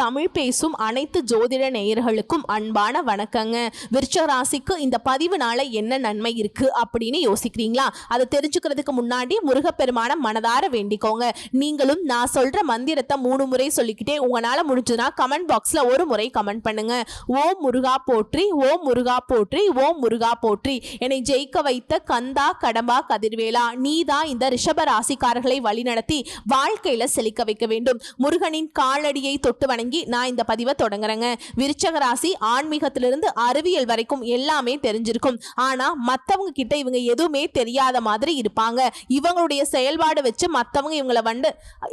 தமிழ் பேசும் அனைத்து ஜோதிட நேயர்களுக்கும் அன்பான வணக்கங்க. விருச்சிக ராசிக்கு இந்த பதிவுனால என்ன நன்மை இருக்கு அப்படின்னு யோசிக்கிறீங்களா? அதை தெரிஞ்சுக்கிறதுக்கு முன்னாடி முருகப்பெருமான மனதார வேண்டிக்கோங்க. நீங்களும் நான் சொல்ற மந்திரத்தை 3 முறை சொல்லிக்கிட்டே உங்களால முடிஞ்சதுன்னா கமெண்ட் பாக்ஸ்ல ஒரு முறை கமெண்ட் பண்ணுங்க. ஓம் முருகா போற்றி, ஓம் முருகா போற்றி, ஓம் முருகா போற்றி. என்னை ஜெயிக்க வைத்த கந்தா கடம்பா கதிர்வேலா, நீதான் இந்த ரிஷப ராசிக்காரர்களை வழிநடத்தி வாழ்க்கையில செழிக்க வைக்க வேண்டும். முருகனின் காலடியை தொட்டு வணங்கி நான் இந்த பதிவை தொடங்குறேங்க. விருச்சிக ராசி ஆன்மீகத்திலிருந்து அறிவியல் வரைக்கும் எல்லாமே தெரிஞ்சிருக்கும். ஆனா மத்தவங்க கிட்ட இவங்க எதுவுமே தெரியாத மாதிரி இருப்பாங்க. இவங்களுடைய செயல்பாடு வச்சு மத்தவங்க இவங்களை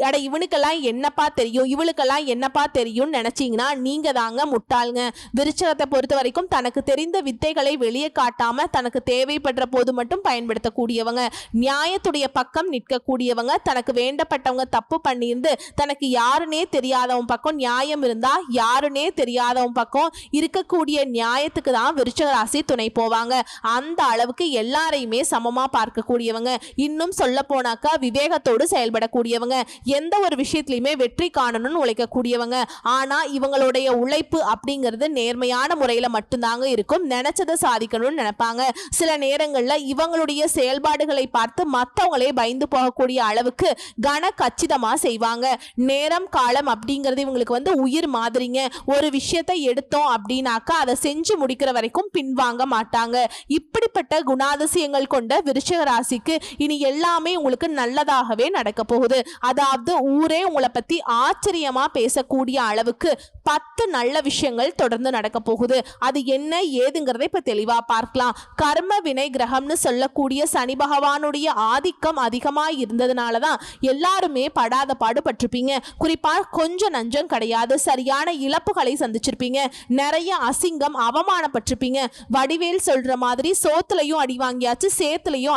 அட இவனுக்கெல்லாம் என்னப்பா தெரியும், இவளுக்கெல்லாம் என்னப்பா தெரியும் நினைச்சீங்கன்னா நீங்க தாங்க முட்டாளுங்க. விருச்சகத்தை பொறுத்த வரைக்கும் தனக்கு தெரிந்த வித்தைகளை வெளியே காட்டாம தனக்கு தேவைப்படுற போது மட்டும் பயன்படுத்தக்கூடியவங்க, நியாயத்துடைய பக்கம் நிற்கக்கூடியவங்க, தனக்கு வேண்டப்பட்டவங்க தப்பு பண்ணியிருந்து தனக்கு யாருன்னே தெரியாதவன் பக்கம் நியாயம் இருந்தா யாருன்னே தெரியாதவன் பக்கம் இருக்கக்கூடிய நியாயத்துக்கு தான் விருச்சிக ராசி துணை போவாங்க. அந்த அளவுக்கு எல்லாரையுமே சமமா பார்க்கக்கூடியவங்க. இன்னும் சொல்ல போனாக்கா விவேகத்தோடு செயல்படக்கூடியவங்க, எந்த ஒரு விஷயத்திலையுமே வெற்றி காணணும்னு உழைக்கக்கூடியவங்க. ஆனா இவங்களுடைய உழைப்பு அப்படிங்கிறது நேர்மையான முறையில மட்டும்தாங்க இருக்கும். நினைச்சதை சாதிக்கணும்னு நினைப்பாங்க. சில நேரங்கள்ல இவங்களுடைய செயல்பாடுகளை பார்த்து மற்றவங்களே பயந்து போகக்கூடிய அளவுக்கு கன கச்சிதமா செய்வாங்க. நேரம் காலம் அப்படிங்கிறது இவங்களுக்கு உயிர் மாதிரிங்க. ஒரு விஷயத்தை எடுத்தோம் அப்படின்னாக்கா அதை செஞ்சு முடிக்கிற வரைக்கும் பின்வாங்க மாட்டாங்க. இப்படிப்பட்ட குணாதிசயங்கள் கொண்ட விருச்சிக ராசிக்கு இனி எல்லாமே உங்களுக்கு நல்லதாகவே நடக்க போகுது. அதாவது ஊரே உங்களை பத்தி ஆச்சரியமா பேசக்கூடிய அளவுக்கு 10 நல்ல விஷயங்கள் தொடர்ந்து நடக்க போகுது. அது என்ன ஏதுங்கிறத இப்ப தெளிவா பார்க்கலாம். கர்ம வினை கிரகம்னு சொல்லக்கூடிய சனி பகவானுடைய ஆதிக்கம் அதிகமா இருந்ததுனாலதான் எல்லாருமே படாத பாடுபட்டிருப்பீங்க. குறிப்பா கொஞ்சம் நஞ்சம் கிடையாது, சரியான இழப்புகளை சந்திச்சிருப்பீங்க. நிறைய அசிங்கம் அவமானப்பட்டிருப்பீங்க. வடிவேல் சொல்ற மாதிரி சோத்துலையும் அடி வாங்கியாச்சு, சேத்துலையும்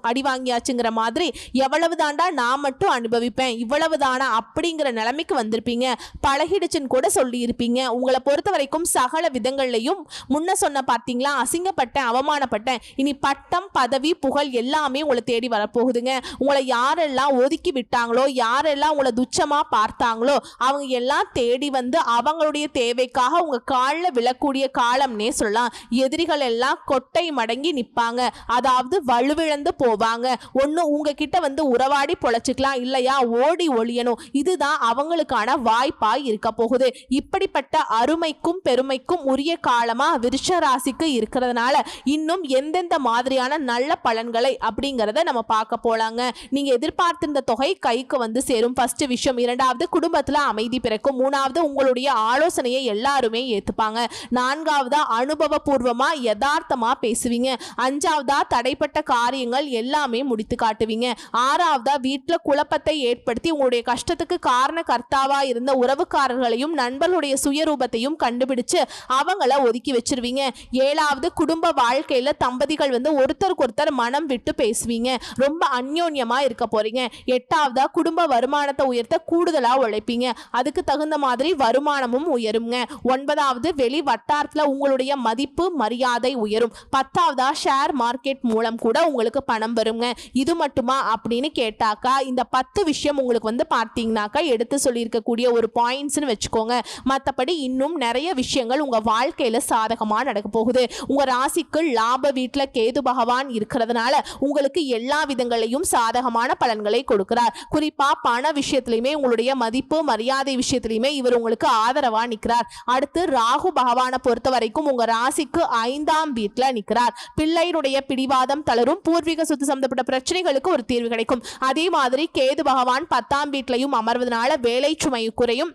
அடி வாங்கியாச்சுங்கிற மாதிரி எவ்வளவு தாண்டா நான் மட்டும் அனுபவிப்பேன், இவ்வளவு தானா அப்படிங்கிற நிலைமைக்கு வந்திருப்பீங்க. பழகிடுச்சுன்னு கூட சொல்லி இருப்பீங்க. உங்களை பொறுத்த வரைக்கும் சகல விதங்கள்லையும் முன்ன சொன்ன பார்த்தீங்களா, அசிங்கப்பட்டேன், அவமானப்பட்டேன், இனி பட்டம் பதவி புகழ் எல்லாமே உங்களை தேடி வரப்போகுதுங்க. உங்களை யாரெல்லாம் ஒதுக்கி விட்டாங்களோ, யாரெல்லாம் உங்களை துச்சமா பார்த்தாங்களோ அவங்க எல்லாம் தேடி வந்து அவங்களுடைய தேவைக்காக உங்க காலில் விழக்கூடிய காலம்னே சொல்லலாம். எதிரிகள் எல்லாம் கொட்டை மடங்கி நிற்பாங்க, அதாவது வலுவிழந்து போவாங்க. ஒன்று உங்ககிட்ட உறவாடி பொழைச்சிக்கலாம், இல்லையா ஓடி ஒளியணும். இதுதான் அவங்களுக்கான வாய்ப்பாய் இருக்க போகுது. இப்படிப்பட்ட அருமைக்கும் பெருமைக்கும் உரிய காலமா விருச்சிக ராசிக்கு இருக்கிறதுனால இன்னும் எந்தெந்த மாதிரியான நல்ல பலன்களை அப்படிங்கிறத நம்ம பார்க்க போலாங்க. நீங்க எதிர்பார்த்திருந்த தொகை கைக்கு சேரும். ஃபர்ஸ்ட் விஷயம். இரண்டாவது, குடும்பத்துல அமைதி பிறக்கும். மூணாவது, உங்களுடைய ஆலோசனையை எல்லாருமே ஏத்துப்பாங்க. நான்காவதா, அனுபவபூர்வமா யதார்த்தமா பேசுவீங்க. அஞ்சாவதா, தடைப்பட்ட காரியங்கள் எல்லாமே முடித்து காட்டுவீங்க. ஆறாவதா, வீட்டுல குழப்பத்தை ஏற்படுத்தி உங்களுடைய கஷ்டத்துக்கு காரண கர்த்தாவா இருந்த உறவுக்காரர்களையும் நண்பர்களுடைய சுயரூபத்தையும் கண்டுபிடிச்சு அவங்கள ஒதுக்கி வச்சிருவீங்க. ஏழாவது, குடும்ப வாழ்க்கையில தம்பதிகள் ஒருத்தருக்கு ஒருத்தர் மனம் விட்டு பேசுவீங்க, ரொம்ப அந்யோன்யமா இருக்க போறீங்க. எட்டாவதா, குடும்ப வருமானத்தை உயர்த்த கூடுதலா உழைப்பீங்க, அதுக்கு தகுந்த மாதிரி வருமானமும் உயருங்க. ஒன்பதாவது, வெளி வட்டாரத்துல உங்களுடைய மதிப்பு மரியாதை உயரும். பத்தாவதா, ஷேர் மார்க்கெட் மூலம் கூட உங்களுக்கு பணம் வருங்க. இது மட்டுமா அப்படின்னு கேட்டாக்கா இந்த 10 விஷயம் உங்களுக்கு பார்த்தீங்கன்னாக்கா எடுத்து சொல்லியிருக்கக்கூடிய ஒரு பாயிண்ட்ஸ்னு வச்சுக்கோங்க. மற்றபடி இன்னும் நிறைய விஷயங்கள் உங்க வாழ்க்கையில சாதகமா நடக்க போகுது. உங்க ராசிக்கு லாப வீட்டுல கேது பகவான் இருக்கிறதுனால உங்களுக்கு எல்லா விதங்களையும் சாதகமான பலன்களை கொடுக்கிறார். குறிப்பா பண விஷயத்திலுமே உங்களுடைய மதிப்பு மரியாதை விஷயத்திலுமே இவர் உங்களுக்கு ஆதரவா நிற்கிறார். அடுத்து ராகு பகவானை பொறுத்த வரைக்கும் உங்க ராசிக்கு 5ஆம் வீட்டுல நிற்கிறார். பிள்ளையினுடைய பிடிவாதம் தளரும், பூர்வீக சொத்து சம்பந்தப்பட்ட பிரச்சனைகளுக்கு ஒரு தீர்வு கிடைக்கும். அதே மாதிரி கேது பகவான் 10ஆம் வீட்டிலையும் அமர்வதனால வேலை சுமை குறையும்,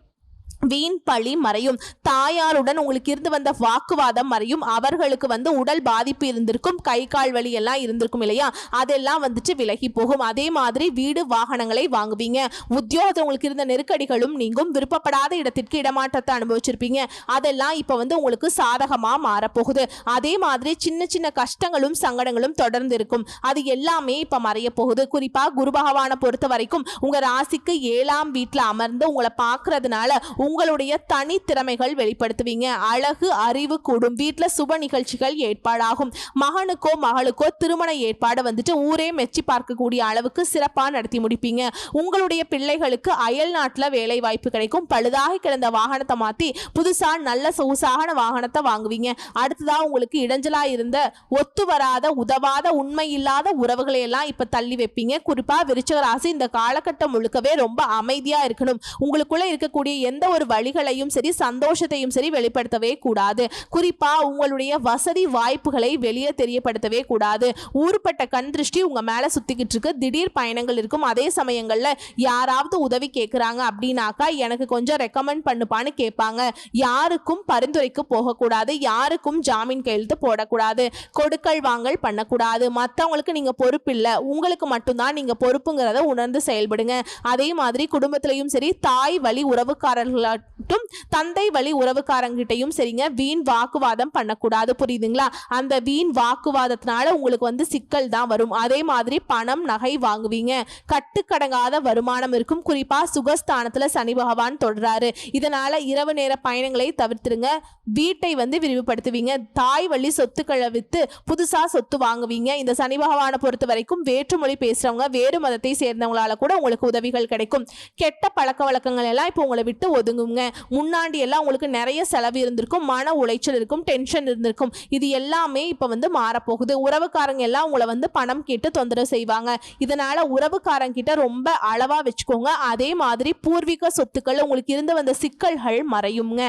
வீண் பழி மறையும், தாயாருடன் உங்களுக்கு இருந்து வந்த வாக்குவாதம் மறையும், அவர்களுக்கு உடல் பாதிப்பு இருந்திருக்கும், கை கால் வலி எல்லாம் இருந்திருக்கும் இல்லையா, அதெல்லாம் விலகி போகும். அதே மாதிரி வீடு வாகனங்களை வாங்குவீங்க. உத்தியோகத்தில் உங்களுக்கு இருந்த நெருக்கடிகளும் நீங்கும். விருப்பப்படாத இடத்திற்கு இடமாற்றத்தை அனுபவிச்சிருப்பீங்க, அதெல்லாம் இப்ப உங்களுக்கு சாதகமா மாறப்போகுது. அதே மாதிரி சின்ன சின்ன கஷ்டங்களும் சங்கடங்களும் தொடர்ந்து இருக்கும், அது எல்லாமே இப்ப மறைய போகுது. குறிப்பா குரு பகவானை பொறுத்த வரைக்கும் உங்க ராசிக்கு 7ஆம் வீட்டுல அமர்ந்து உங்களை பார்க்கறதுனால உங்களுடைய தனி திறமைகள் வெளிப்படுத்துவீங்க. அழகு அறிவு கூடும். வீட்டுல சுப நிகழ்ச்சிகள் ஏற்பாடாகும். மகனுக்கோ மகளுக்கோ திருமண ஏற்பாடு வந்துட்டு ஊரே மெச்சி பார்க்கக்கூடிய அளவுக்கு சிறப்பா நடத்தி முடிப்பீங்க. உங்களுடைய பிள்ளைகளுக்கு அயல் நாட்டுல வேலை வாய்ப்பு கிடைக்கும். பழுதாகி கிடந்த வாகனத்தை மாத்தி புதுசா நல்ல சொகுசான வாகனத்தை வாங்குவீங்க. அடுத்ததா உங்களுக்கு இடைஞ்சலா இருந்த ஒத்து வராத உதவாத உண்மை இல்லாத உறவுகளை எல்லாம் இப்ப தள்ளி வைப்பீங்க. குறிப்பா விருச்சிக ராசி இந்த காலகட்டம் முழுக்கவே ரொம்ப அமைதியா இருக்கணும். உங்களுக்குள்ள இருக்கக்கூடிய எந்த ஒரு வழிகளையும் சரி சந்தோஷத்தையும் சரி வெளிப்படுத்தவே கூடாது. குறிப்பா உங்களுடைய வசதி வாய்ப்புகளை வெளியே தெரியப்படுத்தவே கூடாது. ஊருப்பட்ட கண் திருஷ்டி உங்க மேல சுத்திக்கிட்டு இருக்கு. திடீர் பயணங்கள் இருக்கும். அதே சமயங்கள்ல யாராவது உதவி கேட்கறாங்க அப்படின்னாக்கா எனக்கு கொஞ்சம் ரெக்கமெண்ட் பண்ணுப்பான்னு கேட்பாங்க. யாருக்கும் பரிந்துரைக்கு போகக்கூடாது. யாருக்கும் ஜாமீன் கையெழுத்து போடக்கூடாது. கொடுக்கல் வாங்கல் பண்ணக்கூடாது. மற்றவங்களுக்கு நீங்க பொறுப்பு இல்லை, உங்களுக்கு மட்டும்தான் நீங்க பொறுப்புங்கிறத உணர்ந்து செயல்படுங்க. அதே மாதிரி குடும்பத்திலையும் சரி தாய் வழி உறவுக்காரர்களாட்டும் தந்தை வழி உறவுக்காரங்கிட்டையும் சரிங்க வீண் வாக்குவாதம் பண்ணக்கூடாது. புரியுதுங்களா? அந்த வீண் வாக்குவாதத்தினால உங்களுக்கு வந்து சிக்கல் தான் வரும். அதே மாதிரி பணம் நகை வாங்குவீங்க. கட்டுக்கடங்காத வருமானம் இருக்கும். குறிப்பா சுகஸ்தானத்துல சனி பகவான் தொடராரு. இதனால இரவு நேர பயணங்களை தவிர்த்துருங்க. வீட்டை வந்து விரிவுபடுத்துவீங்க. தாய் வழி சொத்துக்களை வித்து புதுசா சொத்து வாங்குவீங்க. இந்த சனி பகவானை பொறுத்த வரைக்கும் வேற்றுமொழி பேசுறவங்க வேறு மதத்தை சேர்ந்தவங்களால கூட உங்களுக்கு உதவிகள் கிடைக்கும். கெட்ட பழக்க வழக்கங்கள் எல்லாம் இப்போ உங்களை விட்டு ஒதுங்குங்க. முன்னாடி எல்லாம் உங்களுக்கு நிறைய செலவு இருந்திருக்கும், மன உளைச்சல் இருக்கும், டென்ஷன் இருந்திருக்கும். இது எல்லாமே இப்ப வந்து மாறப்போகுது. உறவுக்காரங்க எல்லாம் உங்களை வந்து பணம் கேட்டு தொந்தரவு செய்வாங்க. இதனால உறவுக்காரங்க கிட்ட ரொம்ப அளவா வச்சுக்கோங்க. அதே மாதிரி பூர்வீக சொத்துக்கள் உங்களுக்கு இருந்து வந்த சிக்கல்கள் மறையுங்க.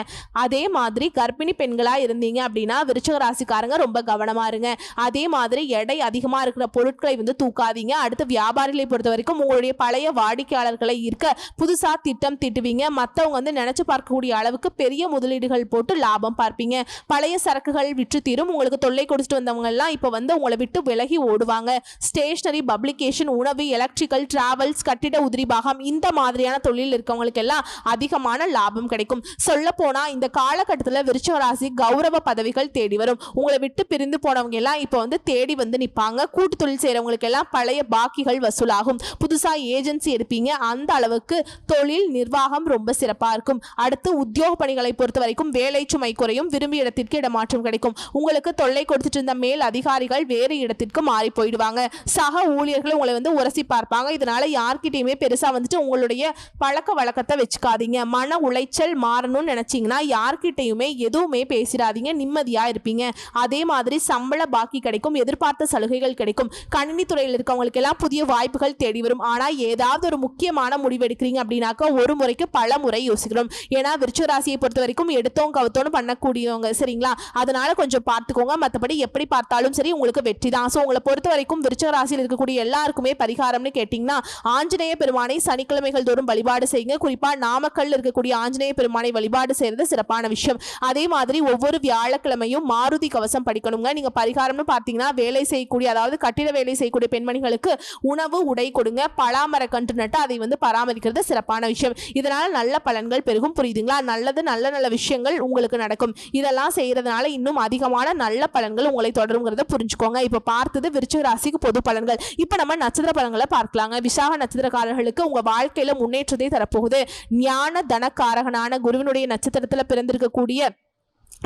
அதே மாதிரி கர்ப்பிணி பெண்களா இருந்தீங்க அப்படின்னா விருச்சிக ராசிக்காரங்க ரொம்ப கவனமா இருங்க. அதே மாதிரி எடை அதிகமா இருக்கிற பொருட்களை வந்து தூக்காதீங்க. அடுத்து வியாபாரிகளை பொறுத்த வரைக்கும் உங்களுடைய பழைய வாடிக்கையாளர்களை ஈர்க்க புதுசா திட்டம் தீட்டுவீங்க. மற்றவங்க வந்து நினைச்சு பார்க்கக்கூடிய அளவுக்கு பெரிய முதலீடுகள் போட்டு லாபம் பார்ப்பீங்க. பழைய சரக்குகள் விற்று தீரும். உங்களுக்கு தொல்லை கொடுத்துட்டு வந்தவங்க எல்லாம் இப்ப வந்து உங்களை விட்டு விலகி ஓடுவாங்க. ஸ்டேஷனரி, பப்ளிகேஷன், உணவு, எலக்ட்ரிக்கல், டிராவல்ஸ், கட்டிட உதிரி பாகம் இந்த மாதிரியான தொழில் இருக்கவங்களுக்கு எல்லாம் அதிகமான லாபம் கிடைக்கும். சொல்ல போனா இந்த காலகட்டத்தில் விருச்சிக ராசி கௌரவ பதவிகள் தேடி வரும். உங்களை விட்டு பிரிந்து போனவங்க எல்லாம் இப்ப வந்து தேடி வந்து நிப்பாங்க. கூட்டு தொழில் செய்யறவங்களுக்கு எல்லாம் பழைய பாக்கிகள் வசூலாகும். புதுசா ஏஜென்சி எடுப்பீங்க. அந்த அளவுக்கு தொழில் நிர்வாகம் ரொம்ப சிறப்பா இருக்கும். அடுத்து உத்தியோக பணிகளை பொறுத்த வரைக்கும் வேலை சுமை குறையும். விரும்பிய இடத்திற்கு இடமாற்றம் கிடைக்கும். உங்களுக்கு தொல்லை கொடுத்துட்டு இருந்த மேல் அதிகாரிகள் வேறு இடத்திற்கு மாறி போயிடுவாங்க. சக ஊழியர்கள் உங்களை வந்து உரசி பார்ப்பாங்க. இதனால யார்கிட்டயுமே பெருசா வந்துட்டு உங்களுடைய பழக்க வழக்கத்தை வச்சுக்காதீங்க. மன உளைச்சல் மாறணும்னு நினைச்சீங்கன்னா யார்கிட்டயுமே எதுவுமே பேசிடாதீங்க. நிம்மதியா இருப்பீங்க. அதே மாதிரி சம்பள பாக்கி கிடைக்கும். எதிர்பார்த்த சலுகைகள் கிடைக்கும். கணினி துறையில் இருக்கவங்களுக்கு எல்லாம் புதிய வாய்ப்புகள் தேடி வரும். ஆனா ஏதாவது ஒரு முக்கியமான முடிவு எடுக்கிறீங்க அப்படின்னாக்கா ஒரு முறைக்கு பல முறை யோசிக்கணும். ஏன்னா விருச்சிக ராசியை பொறுத்த வரைக்கும் எடுத்தோம் கவுத்தோன்னு பண்ணக்கூடியவங்க சரிங்களா. அதனால கொஞ்சம் பார்த்துக்கோங்க. மற்றபடி எப்படி பார்த்தாலும் சரி உங்களுக்கு வெற்றி தான். ஸோ உங்களை பொறுத்த வரைக்கும் விருச்சிக ராசியில் இருக்கக்கூடிய எல்லாருக்குமே பரிகாரம்னு கேட்டீங்கன்னா ஆஞ்சநேய பெருமானை சனிக்கிழமைகள் தோறும் வழிபாடு செய்யுங்க. குறிப்பா நாமக்கல்ல இருக்கக்கூடிய ஆஞ்சநேய பெருமானை வழிபாடு செய்யறது சிறப்பான விஷயம். அதே மாதிரி ஒவ்வொரு வியாழக்கிழமையும் மாருதி கவசம் படிக்கணுங்க. நீங்க பரிகாரம்னு பார்த்தீங்கன்னா வேலை செய்யக்கூடிய அதாவது கட்டிட வேலை செய்யக்கூடிய பெண்மணிகளுக்கு உணவு உடை கொடுங்க. பலாமர கன்று நட்டு அதை வந்து பராமரிக்கிறது சிறப்பான விஷயம். இதனால நல்ல பலன்கள் பெருகும். புரியுதுங்களா? நல்லது நல்ல நல்ல விஷயங்கள் உங்களுக்கு நடக்கும். இதெல்லாம் செய்யறதுனால இன்னும் அதிகமான நல்ல பலன்கள் உங்களை தொடருங்கிறத புரிஞ்சுக்கோங்க. இப்ப பார்த்தது விருச்சிக ராசிக்கு பொது பலன்கள். இப்ப நம்ம நட்சத்திர பலன்களை பார்க்கலாங்க. விசாக நட்சத்திரக்காரர்களுக்கு உங்க வாழ்க்கையில முன்னேற்றத்தை தரப்போகுது. ஞான தனக்காரகனான குருவினுடைய நட்சத்திரத்துல பிறந்திருக்கக்கூடிய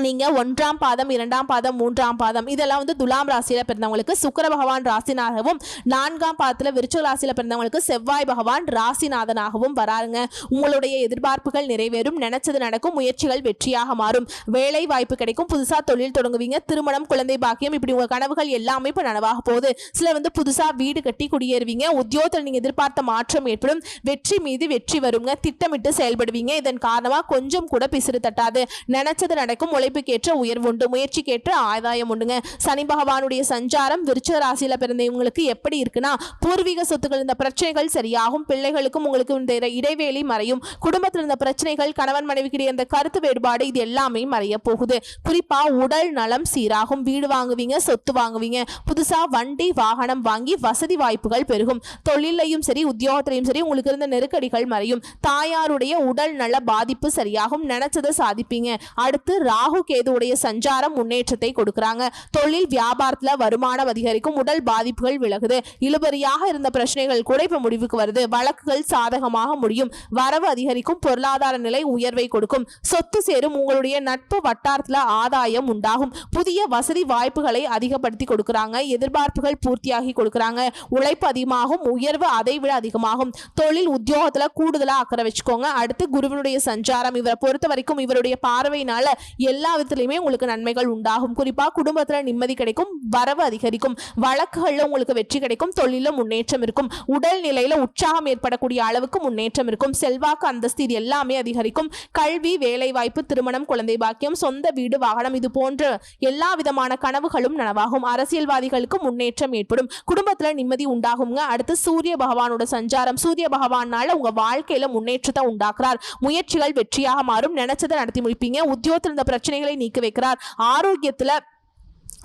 நீங்க 1ஆம் பாதம் 2ஆம் பாதம் 3ஆம் பாதம் இதெல்லாம் வந்து துலாம் ராசியில பிறந்தவங்களுக்கு சுக்கிர பகவான் ராசிநாதகவும் 4ஆம் பாதத்துல விருச்சிக ராசியில பிறந்தவங்களுக்கு செவ்வாய் பகவான் ராசிநாதனாகவும் வராருங்க. உங்களுடைய எதிர்பார்ப்புகள் நிறைவேறும். நினைச்சது நடக்கும். முயற்சிகள் வெற்றியாக மாறும். வேலை வாய்ப்பு கிடைக்கும். புதுசா தொழில் தொடங்குவீங்க. திருமணம், குழந்தை பாக்கியம் இப்படி உங்க கனவுகள் எல்லாமே இப்ப நனவாக போகுது. சிலர் வந்து புதுசா வீடு கட்டி குடியேறுவீங்க. உத்தியோகத்தில் நீங்க எதிர்பார்த்த மாற்றம் ஏற்படும். வெற்றி மீது வெற்றி வருங்க. திட்டமிட்டு செயல்படுவீங்க. இதன் காரணமா கொஞ்சம் கூட பிசிறு தட்டாது. நினைச்சது நடக்கும். உழைப்புக்கேற்ற உயர்வு உண்டு. முயற்சிக்கேற்ற ஆதாயம் உண்டுங்க. சனி பகவானுடைய சஞ்சாரம் விருச்சிக ராசியில பிறந்தவங்களுக்கு எப்படி இருக்குன்னா பூர்வீக சொத்துக்கள் இந்த பிரச்சனைகள் சரியாகும். பிள்ளைகளுக்கும் உங்களுக்கு இந்த இடைவேளை மறையும். குடும்பத்தில் இருந்த பிரச்சனைகள், கணவன் மனைவிக்கிடையே இந்த கருத்து வேறுபாடு இது எல்லாமே மறைய போகுது. குறிப்பா உடல் நலம் சீராகும். வீடு வாங்குவீங்க, சொத்து வாங்குவீங்க. புதுசா வண்டி வாகனம் வாங்கி வசதி வாய்ப்புகள் பெருகும். தொழிலையும் சரி உத்தியோகத்திலையும் சரி உங்களுக்கு இருந்த நெருக்கடிகள் மறையும். தாயாருடைய உடல் நல பாதிப்பு சரியாகும். நினைச்சதை சாதிப்பீங்க. அடுத்து ராகு கேதுவுடைய சஞ்சாரம் முன்னேற்றத்தை கொடுக்கறாங்க. தொழில் வியாபாரத்துல வருமானம் அதிகரிக்கும், உடல் பாதிப்புகள் விலகுது, இழுபறியாக இருந்த பிரச்சனைகள் கூட இப்ப முடிவுக்கு வருது, வழக்குகள் சாதகமாக முடியும், வரவு அதிகரிக்கும், பொருளாதார நிலை உயர்வை கொடுக்கும், சொத்து சேரும், உங்களுடைய நட்பு வட்டாரத்துல ஆதாயம் உண்டாகும், புதிய வசதி வாய்ப்புகளை அதிகப்படுத்தி கொடுக்கறாங்க, எதிர்பார்ப்புகள் பூர்த்தியாகி கொடுக்கறாங்க, உழைப்பு அதிகமாகும், உயர்வு அதை விட அதிகமாகும், தொழில் உத்தியோகத்துல கூடுதலா அக்கறை வச்சுக்கோங்க. அடுத்து குருவினுடைய சஞ்சாரம், இவரை பொறுத்த வரைக்கும் இவருடைய பார்வையினால எல்லா விதத்திலுமே உங்களுக்கு நன்மைகள் உண்டாகும். குறிப்பா குடும்பத்துல நிம்மதி கிடைக்கும், வரவு அதிகரிக்கும், வழக்குகள்ல உங்களுக்கு வெற்றி கிடைக்கும், தொழில முன்னேற்றம் இருக்கும், உடல் நிலையில உற்சாகம் ஏற்படக்கூடிய அளவுக்கு முன்னேற்றம் இருக்கும், செல்வாக்கு அந்தஸ்து இது எல்லாமே அதிகரிக்கும், கல்வி வேலை வாய்ப்பு திருமணம் குழந்தை பாக்கியம் சொந்த வீடு வாகனம் இது போன்ற எல்லா விதமான கனவுகளும் நனவாகும், அரசியல்வாதிகளுக்கு முன்னேற்றம் ஏற்படும், குடும்பத்துல நிம்மதி உண்டாகுங்க. அடுத்து சூரிய பகவானோட சஞ்சாரம், சூரிய பகவானால உங்க வாழ்க்கையில முன்னேற்றத்தை உண்டாக்குறார், முயற்சிகள் வெற்றியாக மாறும், நினைச்சதை நடத்தி முடிப்பீங்க, உத்தியோகத்தில் இருந்த பிரச்சனைகளை நீக்கி வைக்கிறார், ஆரோக்கியத்துல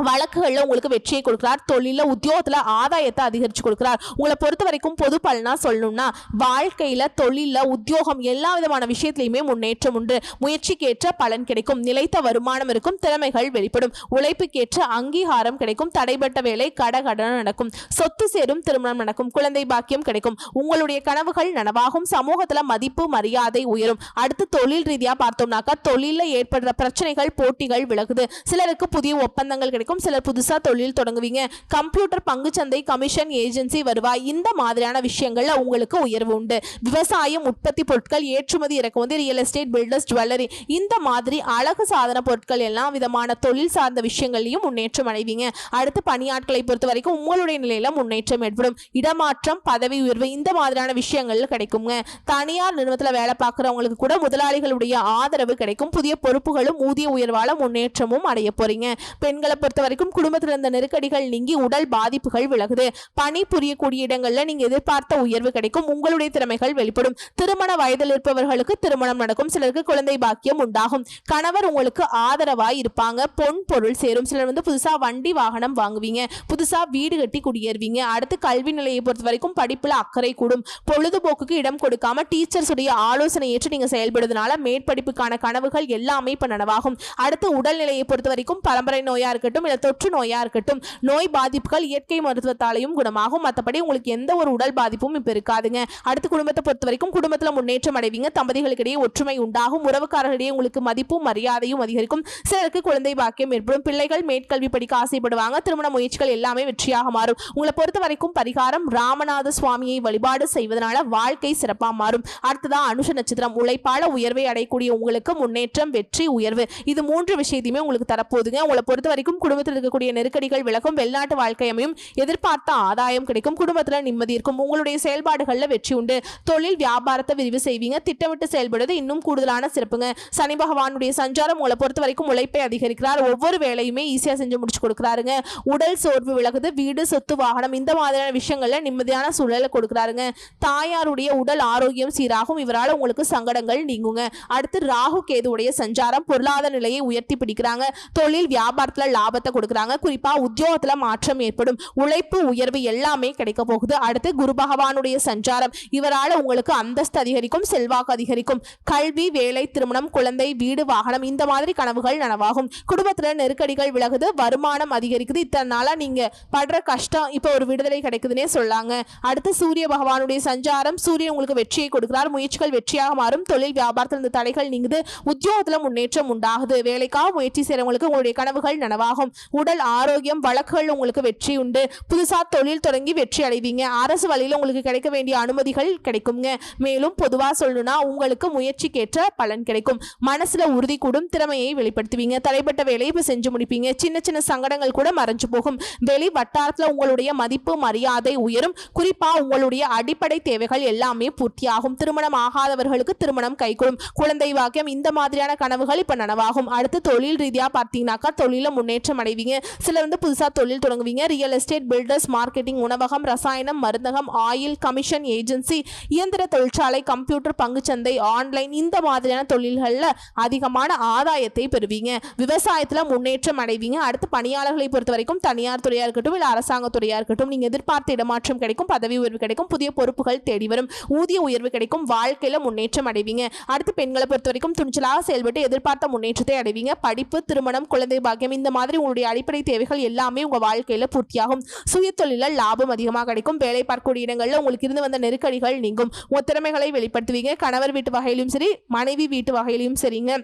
வழக்குகள்ல உங்களுக்கு வெற்றியை கொடுக்கிறார், தொழில உத்தியோகத்துல ஆதாயத்தை அதிகரிச்சு கொடுக்கிறார். உங்களை பொறுத்த வரைக்கும் பொது பலனா சொல்லணும்னா வாழ்க்கையில தொழில உத்தியோகம் எல்லா விதமான விஷயத்திலையுமே முன்னேற்றம் உண்டு, முயற்சிக்கேற்ற பலன் கிடைக்கும், நிலைத்த வருமானம் இருக்கும், திறமைகள் வெளிப்படும், உழைப்புக்கேற்ற அங்கீகாரம் கிடைக்கும், தடைப்பட்ட வேலை கடகடன் நடக்கும், சொத்து சேரும், திருமணம் நடக்கும், குழந்தை பாக்கியம் கிடைக்கும், உங்களுடைய கனவுகள் நனவாகும், சமூகத்துல மதிப்பு மரியாதை உயரும். அடுத்து தொழில் ரீதியா பார்த்தோம்னாக்கா தொழில ஏற்படுற பிரச்சனைகள் போட்டிகள் விலகுது, சிலருக்கு புதிய ஒப்பந்தங்கள் கிடைக்கும், சிலர் புதுசா தொழில் தொடங்குவீங்க, கம்ப்யூட்டர் பங்குச்சந்தை கமிஷன் ஏஜென்சி வருவாய் இந்த மாதிரியான விஷயங்கள்ல உங்களுக்கு உயர்வு உண்டு, விவசாயம் உற்பத்தி பொருட்கள் ஏற்றுமதி இறக்குமதி ரியல் எஸ்டேட் பில்டர்ஸ் ஜுவல்லரி இந்த மாதிரி அழகு சாதன பொருட்கள் எல்லா விதமான தொழில் சார்ந்த விஷயங்களையும் முன்னேற்றம் அடைவீங்க. அடுத்து பணியாட்களை பொறுத்த வரைக்கும் உங்களுடைய நிலையில முன்னேற்றம் ஏற்படும், இடமாற்றம் பதவி உயர்வு இந்த மாதிரியான விஷயங்கள்ல கிடைக்குங்க. தனியார் நிறுவனத்துல வேலை பார்க்குறவங்களுக்கு கூட முதலாளிகளுடைய ஆதரவு கிடைக்கும், புதிய பொறுப்புகளும் ஊதிய உயர்வால முன்னேற்றமும் அடைய போறீங்க. பெண்களை பொறுத்த வரைக்கும் குடும்பத்தில் இருந்த நெருக்கடிகள் நீங்கி உடல் பாதிப்புகள் விலகுது, பணி புரியக்கூடிய இடங்கள்ல நீங்க எதிர்பார்த்த உயர்வு கிடைக்கும், உங்களுடைய திறமைகள் வெளிப்படும், திருமண வயதில் இருப்பவர்களுக்கு திருமணம் நடக்கும், சிலருக்கு குழந்தை பாக்கியம் உண்டாகும், கணவர் உங்களுக்கு ஆதரவாய் இருப்பாங்க, பொன் பொருள் சேரும், சிலர் புதுசா வண்டி வாகனம் வாங்குவீங்க, புதுசா வீடு கட்டி குடியேறுவீங்க. அடுத்து கல்வி நிலையை பொறுத்த வரைக்கும் படிப்புல அக்கறை கூடும், பொழுதுபோக்குக்கு இடம் கொடுக்காம டீச்சர்ஸ் உடைய ஆலோசனை ஏற்று நீங்க செயல்படுறதுனால மேற்படிப்புக்கான கனவுகள் எல்லாமே இப்ப நனவாகும். அடுத்து உடல்நிலையை பொறுத்த வரைக்கும் பரம்பரை நோயா இருக்கட்டும் இல்ல தொற்று நோயா இருக்கட்டும் நோய் பாதிப்புகள் இயற்கை மருத்துவத்தாலையும் குணமாகும், மற்றபடி உங்களுக்கு எந்த ஒரு உடல் பாதிப்பும் இப்ப இருக்காதுங்க. அடுத்து குடும்பத்தை பொறுத்த வரைக்கும் குடும்பத்துல முன்னேற்றம் அடைவீங்க, தம்பதிகளுக்கிடையே ஒற்றுமை உண்டாகும், உறவுக்காரர்களிடையே உங்களுக்கு மதிப்பும் மரியாதையும் அதிகரிக்கும், சிலருக்கு குழந்தை பாக்கியம் ஏற்படும், பிள்ளைகள் மேற்கல்வி படிக்க ஆசைப்படுவாங்க, திருமண முயற்சிகள் எல்லாமே வெற்றியாக மாறும். உங்களை பொறுத்த வரைக்கும் பரிகாரம் ராமநாத சுவாமியை வழிபாடு செய்வதனால வாழ்க்கை சிறப்பா மாறும். அடுத்ததான் அனுஷ நட்சத்திரம், உழைப்பால உயர்வை அடையக்கூடிய உங்களுக்கு முன்னேற்றம் வெற்றி உயர்வு இது மூன்று விஷயத்தையுமே உங்களுக்கு தரப்போகுதுங்க. உங்களை பொறுத்த வரைக்கும் குடும்பத்தில் இருக்கக்கூடிய நெருக்கடிகள் விலகும், வெளிநாட்டு வாழ்க்கை அமையும், எதிர்பார்த்த ஆதாயம் கிடைக்கும், குடும்பத்துல நிம்மதி இருக்கும், உங்களுடைய செயல்பாடுகள்ல வெற்றி உண்டு, தொழில் வியாபாரத்தை விரிவு செய்வீங்க, திட்டமிட்டு செயல்படுவது இன்னும் கூடுதலான சிறப்புங்க. சனி பகவானுடைய சஞ்சாரம் உங்களை பொறுத்த வரைக்கும் உழைப்பை அதிகரிக்கிறார், ஒவ்வொரு வேலையுமே ஈஸியா செஞ்சு முடிச்சு கொடுக்குறாருங்க, உடல் சோர்வு விலகுது, வீடு சொத்து வாகனம் இந்த மாதிரியான விஷயங்கள்ல நிம்மதியான சூழலை கொடுக்குறாருங்க, தாயாருடைய உடல் ஆரோக்கியம் சீராகும், இவரால் உங்களுக்கு சங்கடங்கள் நீங்குங்க. அடுத்து ராகு கேதுவுடைய சஞ்சாரம் பொருளாதார நிலையை உயர்த்தி பிடிக்கிறாங்க, தொழில் வியாபாரத்துல லாபத்தை கொடுக்குறாங்க, குறிப்பா உத்தியோகத்துல மாற்றம் ஏற்படும், உழைப்பு உயர்வு எல்லாமே கிடைக்க போகுது. அடுத்து குரு பகவானுடைய சஞ்சாரம் இவரால் உங்களுக்கு அந்தஸ்து அதிகரிக்கும், செல்வாக்கு அதிகரிக்கும், கல்வி வேலை திருமணம் குழந்தை வீடு வாகனம் இந்த மாதிரி கனவுகள் நனவாகும், குடும்பத்துல நெருக்கடிகள் விலகுது, வருமானம் அதிகரிக்குது, இத்தனை நாளா நீங்க படுற கஷ்டம் இப்ப ஒரு விடுதலை கிடைக்குதுன்னே சொல்லாங்க. அடுத்து சூரிய பகவானுடைய சஞ்சாரம், சூரியன் உங்களுக்கு வெற்றியை கொடுக்கிறார், முயற்சிகள் வெற்றியாக மாறும், தொழில் வியாபாரத்தில் இந்த தடைகள் நீங்குது, உத்தியோகத்துல முன்னேற்றம் உண்டாகுது, வேலைக்காக முயற்சி செய்யறவங்களுக்கு உங்களுடைய கனவுகள் நனவாகும், உடல் ஆரோக்கியம் வழக்குகள் உங்களுக்கு வெற்றி உண்டு, புதுசா தொழில் தொடங்கி வெற்றி அடைவீங்க, அரசு வழியில உங்களுக்கு கிடைக்க வேண்டிய அனுமதிகள் கிடைக்குங்க. மேலும் பொதுவா சொல்லணும்னா உங்களுக்கு முயற்சிக்கேற்ற பலன் கிடைக்கும், மனசுல உறுதி கூடும், திறமையை வெளிப்படுத்துவீங்க, தடைப்பட்ட வேலையை இப்ப செஞ்சு முடிப்பீங்க, சின்ன சின்ன சங்கடங்கள் கூட மறைஞ்சு போகும், வெளி வட்டாரத்துல உங்களுடைய மதிப்பு மரியாதை உயரும், குறிப்பா உங்களுடைய அடிப்படை தேவைகள் எல்லாமே பூர்த்தியாகும், திருமணம் ஆகாதவர்களுக்கு திருமணம் கைகூடும், குழந்தை வாக்கியம் இந்த மாதிரியான கனவுகள் இப்ப நனவாகும். அடுத்து தொழில் ரீதியா பார்த்தீங்கன்னாக்கா தொழில முன்னேற்றம் அடைவீங்க. சிலர் வந்து புதுசா தொழில் தொடங்குவீங்க. ரியல் எஸ்டேட், பில்டர்ஸ், மார்க்கெட்டிங், உணவகம், ரசாயனம், மருந்தகம், ஆயில், கமிஷன் ஏஜென்சி, இயந்திர தொழிற்சாலை, கம்ப்யூட்டர், பங்குச்சந்தை, ஆன்லைன் இந்த மாதிரியான தொழில்கள்ல அதிகமான ஆதாயத்தை பெறுவீங்க. விவசாயத்துல முன்னேற்றம் அடைவீங்க. அடுத்து பணியாளர்களை பொறுத்த வரைக்கும் தனியார் துறையா இருக்கட்டும் இல்ல அரசாங்க துறையா இருக்கட்டும் நீங்க எதிர்பார்த்த இடமாற்றம் கிடைக்கும், பதவி உயர்வு கிடைக்கும், புதிய பொறுப்புகள் தேடி வரும், ஊதிய உயர்வு கிடைக்கும், வாழ்க்கையில முன்னேற்றம் அடைவீங்க. அடுத்து பெண்களை பொறுத்த வரைக்கும் துணிச்சலாக செயல்பட்டு எதிர்பார்த்த முன்னேற்றத்தை அடைவீங்க. படிப்பு, திருமணம், குழந்தை பாக்கியம் இந்த மாதிரி உங்களுடைய அடிப்படை தேவைகள் எல்லாமே உங்க வாழ்க்கையில பூர்த்தியாகும். சுய தொழிலில் லாபம் அதிகமாக கிடைக்கும். வேலை பார்க்கக்கூடிய இடங்கள்ல உங்களுக்கு இருந்து வந்த நெருக்கடிகள் நீங்கும். உங்க திறமைகளை வெளிப்படுத்துவீங்க. கணவர் வீட்டு வகையிலும் சரி, மனைவி வீட்டு வகையிலும் சரிங்க,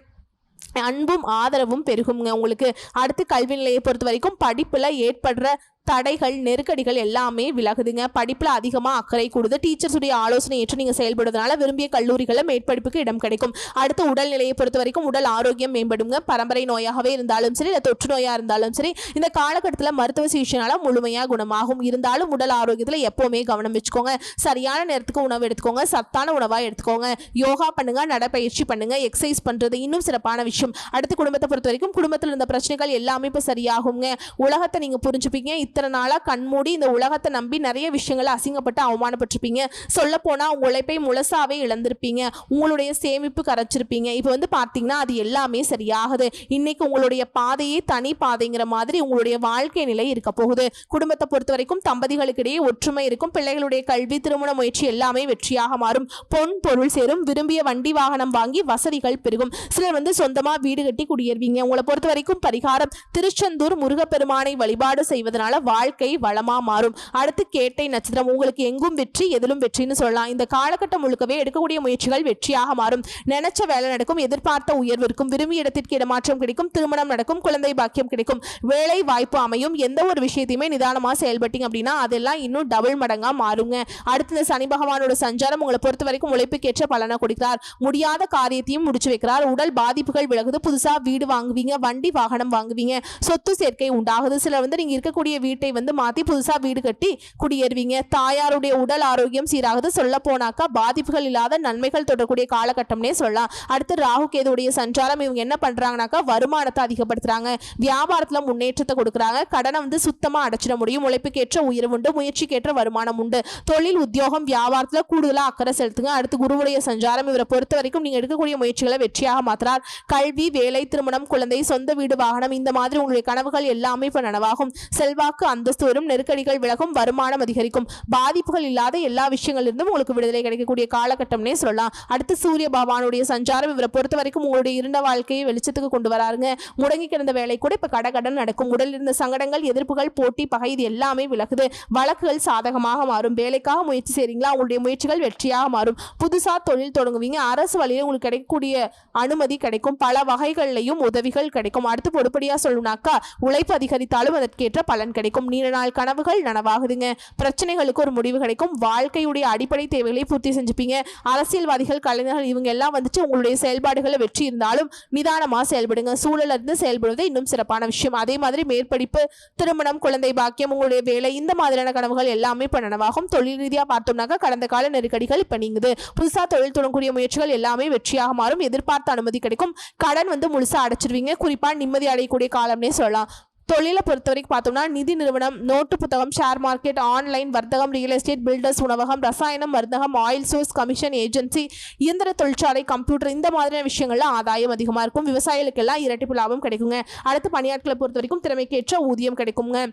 அன்பும் ஆதரவும் பெருகுங்க உங்களுக்கு. அடுத்து கல்வி நிலையை பொறுத்த வரைக்கும் படிப்புல ஏற்படுற தடைகள், நெருக்கடிகள் எல்லாமே விலகுதுங்க. படிப்புல அதிகமா அக்கறை கூடுது. டீச்சர்ஸ் உடைய ஆலோசனை ஏற்று நீங்க செயல்படுவதனால விரும்பிய கல்லூரிகளை மேற்படிப்புக்கு இடம் கிடைக்கும். அடுத்து உடல்நிலையை பொறுத்த வரைக்கும் உடல் ஆரோக்கியம் மேம்படுங்க. பரம்பரை நோயாகவே இருந்தாலும் சரி இல்ல தொற்று நோயா இருந்தாலும் சரி இந்த காலகட்டத்தில் மருத்துவ சிகிச்சைனால முழுமையா குணமாகும். இருந்தாலும் உடல் ஆரோக்கியத்துல எப்பவுமே கவனம் வச்சுக்கோங்க. சரியான நேரத்துக்கு உணவு எடுத்துக்கோங்க. சத்தான உணவா எடுத்துக்கோங்க. யோகா பண்ணுங்க, நடைப்பயிற்சி பண்ணுங்க, எக்ஸசைஸ் பண்றது இன்னும் சிறப்பான விஷயம். அடுத்து குடும்பத்தை பொறுத்த வரைக்கும் குடும்பத்தில் இருந்த பிரச்சனைகள் எல்லாமே இப்ப சரியாகுங்க. உலகத்தை நீங்க புரிஞ்சுப்பீங்க. இத்தனை நாளா கண்மூடி இந்த உலகத்தை நம்பி நிறைய விஷயங்களை அசிங்கப்பட்டு அவமானப்பட்டிருப்பீங்க. சொல்ல போனா உங்க உழைப்பை முழுசாவே இழந்திருப்பீங்க. உங்களுடைய சேமிப்பு கரைச்சிருப்பீங்க. இப்போ வந்து பார்த்தீங்கன்னா அது எல்லாமே சரியாகுது. இன்னைக்கு உங்களுடைய பாதையே தனி பாதைங்கிற மாதிரி உங்களுடைய வாழ்க்கை நிலை இருக்க போகுது. குடும்பத்தை பொறுத்த வரைக்கும் தம்பதிகளுக்கிடையே ஒற்றுமை இருக்கும். பிள்ளைகளுடைய கல்வி, திருமண முயற்சி எல்லாமே வெற்றியாக மாறும். பொன் பொருள் சேரும். விரும்பிய வண்டி வாகனம் வாங்கி வசதிகள் பெருகும். சிலர் வந்து சொந்தமா வீடு கட்டி குடியேறுவீங்க. உங்களை பொறுத்த வரைக்கும் பரிகாரம் திருச்செந்தூர் முருகப்பெருமானை வழிபாடு செய்வதனால வாழ்க்கை வளமா மாறும். அடுத்து கேட்டை நட்சத்திரம். உங்களுக்கு எங்கும் வெற்றி, எதிலும் வெற்றின்னு சொல்லலாம். இந்த காலகட்டம் முழுக்கவே எடுக்கக்கூடிய முயற்சிகள் வெற்றியாக மாறும். நினைச்ச வேலை நடக்கும். எதிர்பார்த்த உயர்வு இருக்கும். விரும்பிய இடத்திற்கு இடமாற்றம் கிடைக்கும். திருமணம் நடக்கும். குழந்தை பாக்கியம் கிடைக்கும். வேலை வாய்ப்பு அமையும். எந்த ஒரு விஷயத்தையுமே நிதானமா செயல்பட்டீங்க அப்படின்னா அதெல்லாம் இன்னும் டபுள் மடங்கா மாறுங்க. அடுத்து இந்த சனி பகவானோட சஞ்சாரம் உங்களை பொறுத்த வரைக்கும் உழைப்புக்கேற்ற பலனை கொடுக்கிறார். முடியாத காரியத்தையும் முடிச்சு வைக்கிறார். உடல் பாதிப்புகள் விலகுது. புதுசா வீடு வாங்குவீங்க, வண்டி வாகனம் வாங்குவீங்க, சொத்து சேர்க்கை உண்டாகுது. சில வந்து நீங்க இருக்கக்கூடிய வீட்டை வந்து மாத்தி புதுசா வீடு கட்டி குடியேறுவீங்க. தாயாருடைய உடல் ஆரோக்கியம் சீராகுது. சொல்ல போனாக்கா பாதிப்புகள் இல்லாத நன்மைகள் தொடரக்கூடிய காலகட்டம்னே சொல்லலாம். அடுத்து ராகு கேதுவுடைய சஞ்சாரம். இவங்க என்ன பண்றாங்கனாக்கா வருமானத்தை அதிகப்படுத்துறாங்க. வியாபாரத்துல முன்னேற்றத்தை கொடுக்குறாங்க. கடனை வந்து சுத்தமா அடைச்சிட முடியும். உழைப்புக்கேற்ற உயர்வு உண்டு. முயற்சிக்கேற்ற வருமானம் உண்டு. தொழில், உத்தியோகம், வியாபாரத்துல கூடுதலா அக்கறை செலுத்துங்க. அடுத்து குருவுடைய சஞ்சாரம். இவரை பொறுத்த வரைக்கும் நீங்க எடுக்கக்கூடிய முயற்சிகளை வெற்றியாக மாத்துறார். கல்வி, வேலை, திருமணம், குழந்தை, சொந்த வீடு, வாகனம் இந்த மாதிரி உங்களுடைய கனவுகள் எல்லாமே இப்ப நனவாகும். செல்வாக்கு, அந்தஸ்து வரும். நெருக்கடிகள் விலகும். வருமானம் அதிகரிக்கும். பாதிப்புகள் இல்லாத எல்லா விஷயங்களிலிருந்தும் உங்களுக்கு விடுதலை கிடைக்கக்கூடிய காலகட்டம்னே சொல்லலாம். அடுத்து சூரிய பகவானுடைய சஞ்சாரம். இவரை பொறுத்த வரைக்கும் உங்களுடைய இருண்ட வாழ்க்கையை வெளிச்சத்துக்கு கொண்டு வராருங்க. முடங்கி கிடந்த வேலை கூட இப்ப கடகடன் நடக்கும். உடல் இருந்த சங்கடங்கள், எதிர்ப்புகள், போட்டி, பகை இது எல்லாமே விலகுது. வழக்குகள் சாதகமாக மாறும். வேலைக்காக முயற்சி செய்றீங்களா, உங்களுடைய முயற்சிகள் வெற்றியாக மாறும். புதுசா தொழில் தொடங்குவீங்க. அரசு வழியில் உங்களுக்கு கிடைக்கக்கூடிய அனுமதி கிடைக்கும். பல வகைகளிலையும் உதவிகள் கிடைக்கும். அடுத்து பொறுப்படியா சொல்லணும்னாக்கா உழைப்பு அதிகரித்தாலும் அதற்கேற்ற பலன் கிடைக்கும். நீண்ட நாள் கனவுகள் நனவாகுதுங்க. பிரச்சனைகளுக்கு ஒரு முடிவு கிடைக்கும். வாழ்க்கையுடைய அடிப்படை தேவைகளை பூர்த்தி செஞ்சுப்பீங்க. அரசியல்வாதிகள், கலைஞர்கள் இவங்க எல்லாம் வந்துட்டு உங்களுடைய செயல்பாடுகளை வெற்றி இருந்தாலும் நிதானமா செயல்படுங்க. சூழல இருந்து செயல்படுவது இன்னும் சிறப்பான விஷயம். அதே மாதிரி மேற்படிப்பு, திருமணம், குழந்தை பாக்கியம், உங்களுடைய வேலை இந்த மாதிரியான கனவுகள் எல்லாமே இப்ப நனவாகும். தொழில் ரீதியா பார்த்தோம்னாக்கா கடந்த கால நெருக்கடிகள் இப்ப நீங்குது. புதுசா தொழில் தொடங்கக்கூடிய முயற்சிகள் எல்லாமே வெற்றியாக மாறும். எதிர்பார்த்த அனுமதி கிடைக்கும். கடன் வந்து முழுசா அடைச்சிருவீங்க. குறிப்பா நிம்மதி அடையக்கூடிய காலம்னே சொல்லலாம். தொழிலை பொறுத்த வரைக்கும் பார்த்தோம்னா நிதி நிறுவனம், நோட்டு புத்தகம், ஷேர் மார்க்கெட், ஆன்லைன் வர்த்தகம், ரியல் எஸ்டேட், பில்டர்ஸ், உணவகம், ரசாயனம், மருந்தகம், ஆயில் சோர்ஸ், கமிஷன் ஏஜென்சி, இயந்திர தொழிற்சாலை, கம்ப்யூட்டர் இந்த மாதிரியான விஷயங்கள்ல ஆதாயம் அதிகமா இருக்கும். விவசாயிகளுக்கெல்லாம் இரட்டிப்பு லாபம் கிடைக்குங்க. அடுத்து பணியாட்களை பொறுத்த வரைக்கும் திறமைக்கேற்ற ஊதியம் கிடைக்குங்க.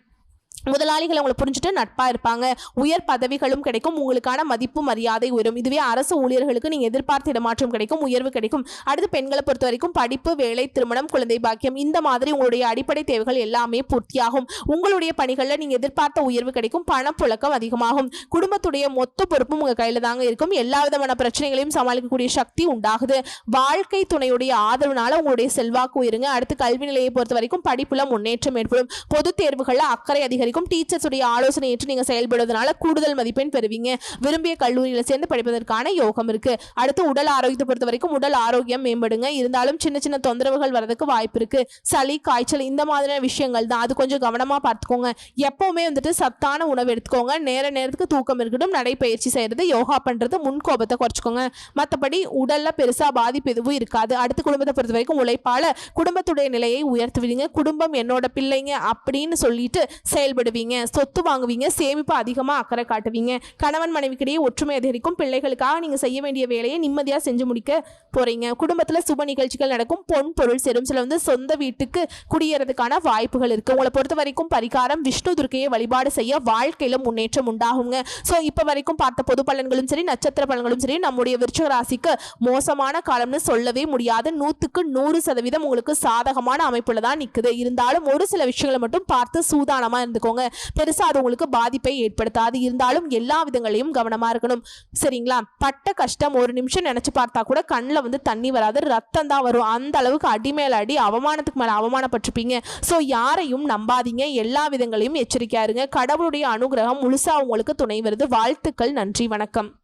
முதலாளிகள் உங்களை புரிஞ்சுட்டு நட்பா இருப்பாங்க. உயர் பதவிகளும் கிடைக்கும். உங்களுக்கான மதிப்பு, மரியாதை உயரும். இதுவே அரசு ஊழியர்களுக்கு நீங்க எதிர்பார்த்த இடமாற்றம் கிடைக்கும், உயர்வு கிடைக்கும். அடுத்து பெண்களை பொறுத்த வரைக்கும் படிப்பு, வேலை, திருமணம், குழந்தை பாக்கியம் இந்த மாதிரி உங்களுடைய அடிப்படை தேவைகள் எல்லாமே பூர்த்தியாகும். உங்களுடைய பணிகளில் நீங்க எதிர்பார்த்த உயர்வு கிடைக்கும். பணப்புழக்கம் அதிகமாகும். குடும்பத்துடைய மொத்த பொறுப்பும் உங்க கையில தாங்க இருக்கும். எல்லா விதமான பிரச்சனைகளையும் சமாளிக்கக்கூடிய சக்தி உண்டாகுது. வாழ்க்கை துணையுடைய ஆதரவுனால உங்களுடைய செல்வாக்கு உயருங்க. அடுத்து கல்வி நிலையை பொறுத்த வரைக்கும் படிப்புல முன்னேற்றம் ஏற்படும். பொது தேர்வுகள்ல அக்கறை அதிகரிக்கும். அதிகரிக்கும். டீச்சர்ஸ் உடைய ஆலோசனை ஏற்று நீங்க செயல்படுவதனால கூடுதல் மதிப்பெண் பெறுவீங்க. விரும்பிய கல்லூரியில சேர்ந்து படிப்பதற்கான யோகம் இருக்கு. அடுத்து உடல் ஆரோக்கியத்தை பொறுத்த வரைக்கும் உடல் ஆரோக்கியம் மேம்படுங்க. இருந்தாலும் சின்ன சின்ன தொந்தரவுகள் வரதுக்கு வாய்ப்பு இருக்கு. சளி காய்ச்சல் இந்த மாதிரியான விஷயங்கள் தான், அது கொஞ்சம் கவனமா பார்த்துக்கோங்க. எப்பவுமே வந்துட்டு சத்தான உணவு எடுத்துக்கோங்க. நேரத்துக்கு தூக்கம் இருக்கட்டும். நடைப்பயிற்சி செய்யறது, யோகா பண்றது, முன்கோபத்தை குறைச்சிக்கோங்க. மற்றபடி உடல்ல பெருசா பாதிப்பு எதுவும் இருக்காது. அடுத்து குடும்பத்தை பொறுத்த வரைக்கும் உழைப்பால குடும்பத்துடைய நிலையை உயர்த்துவீங்க. குடும்பம் என்னோட பிள்ளைங்க அப்படின்னு சொல்லிட்டு செயல்படுவீங்க. சொத்து வாங்குவீங்க. சேமிப்பு அதிகமா அக்கறை காட்டுவீங்க. கணவன் மனைவிக்கிடையே ஒற்றுமை அதிகரிக்கும். பிள்ளைகளுக்காக நீங்க செய்ய வேண்டிய வேலையை நிம்மதியா செஞ்சு முடிக்க போறீங்க. குடும்பத்துல சுப நிகழ்ச்சிகள் நடக்கும். பொன் பொருள் சேரும். சில சொந்த வீட்டுக்கு குடியேறதுக்கான வாய்ப்புகள் இருக்கு. உங்களை பொறுத்த வரைக்கும் பரிகாரம் விஷ்ணு துர்க்கையை வழிபாடு செய்ய வாழ்க்கையில முன்னேற்றம் உண்டாகுங்க. சோ இப்ப வரைக்கும் பார்த்த பொது பலன்களும் சரி, நட்சத்திர பலன்களும் சரி, நம்முடைய விருச்சிக ராசிக்கு மோசமான காலம்னு சொல்லவே முடியாது. 100% உங்களுக்கு சாதகமான அமைப்புல தான் நிக்குது. இருந்தாலும் ஒரு சில விஷயங்களை மட்டும் பார்த்து சூதானமா இருந்துக்கோங்க. பெருசா அது உங்களுக்கு பாதிப்பை ஏற்படுத்தாது. இருந்தாலும் எல்லா விதங்களையும் கவனமா இருக்கணும். சரிங்களா? பட்ட கஷ்டம் ஒரு நிமிஷம் நினைச்சு பார்த்தா கூட கண்ணில் தண்ணி வராது, ரத்தம் தான் வரும். அந்த அளவுக்கு அடி மேல அடி, அவமானத்துக்கு மேல அவமானப்பட்டிருப்பீங்க. ஸோ யாரையும் நம்பாதீங்க. எல்லா விதங்களையும் எச்சரிக்கையா இருங்க. கடவுளுடைய அனுகிரகம் முழுசா உங்களுக்கு துணை வருது. வாழ்த்துக்கள். நன்றி. வணக்கம்.